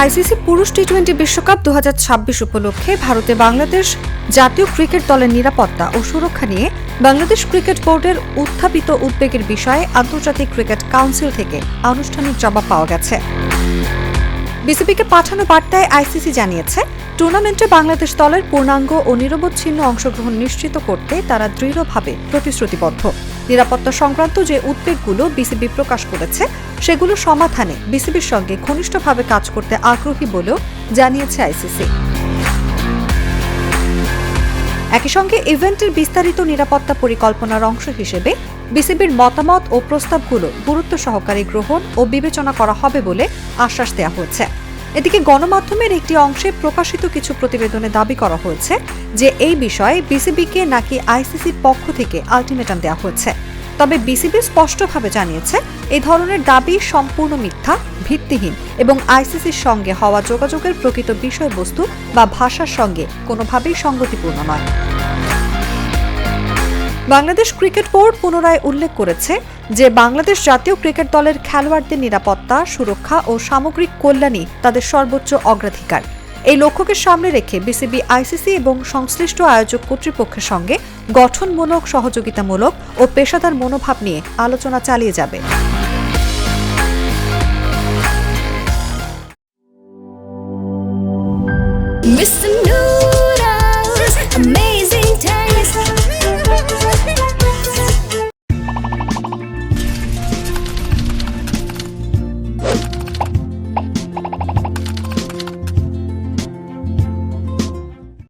ICC পুরুষ টি-20 বিশ্বকাপ 2026 উপলক্ষে ভারতে বাংলাদেশ জাতীয় ক্রিকেট দলের নিরাপত্তা ও সুরক্ষা নিয়ে বাংলাদেশ ক্রিকেট বোর্ডের উত্থাপিত উদ্বেগের বিষয়ে আন্তর্জাতিক ক্রিকেট কাউন্সিল থেকে আনুষ্ঠানিক জবাব পাওয়া গেছে। বিসিবিকে পাঠানো বার্তায় আইসিসি জানিয়েছে, টুর্নামেন্টে বাংলাদেশ দলের পূর্ণাঙ্গ ও নিরবচ্ছিন্ন অংশগ্রহণ নিশ্চিত করতে তারা দৃঢ়ভাবে প্রতিশ্রুতিবদ্ধ। নিরাপত্তা সংক্রান্ত যে উদ্বেগগুলো বিসিবি প্রকাশ করেছে সেগুলো সমাধানে বিসিবির সঙ্গে ঘনিষ্ঠভাবে কাজ করতে আগ্রহী বলেও জানিয়েছে আইসিসি। একই সঙ্গে ইভেন্টের বিস্তারিত নিরাপত্তা পরিকল্পনার অংশ হিসেবে বিসিবির মতামত ও প্রস্তাবগুলো গুরুত্ব সহকারে গ্রহণ ও বিবেচনা করা হবে বলে আশ্বাস দেওয়া হয়েছে। এদিকে গণমাধ্যমের একটি অংশে প্রকাশিত কিছু প্রতিবেদনে দাবি করা হয়েছে যে এই বিষয়ে বিসিবিকে নাকি আইসিসির পক্ষ থেকে আলটিমেটাম দেওয়া হয়েছে। তবে বিসিবি স্পষ্টভাবে জানিয়েছে, এই ধরনের দাবি সম্পূর্ণ মিথ্যা, ভিত্তিহীন এবং আইসিসির সঙ্গে হওয়া যোগাযোগের প্রকৃত বিষয়বস্তু বা ভাষার সঙ্গে কোনোভাবেই সঙ্গতিপূর্ণ নয়। বাংলাদেশ ক্রিকেট বোর্ড পুনরায় উল্লেখ করেছে যে বাংলাদেশ জাতীয় ক্রিকেট দলের খেলোয়াড়দের নিরাপত্তা, সুরক্ষা ও সামগ্রিক কল্যাণই তাদের সর্বোচ্চ অগ্রাধিকার। এই লক্ষ্যকে সামনে রেখে বিসিবি আইসিসি এবং সংশ্লিষ্ট আয়োজক কর্তৃপক্ষের সঙ্গে গঠনমূলক, সহযোগিতামূলক ও পেশাদার মনোভাব নিয়ে আলোচনা চালিয়ে যাবে। Mr. New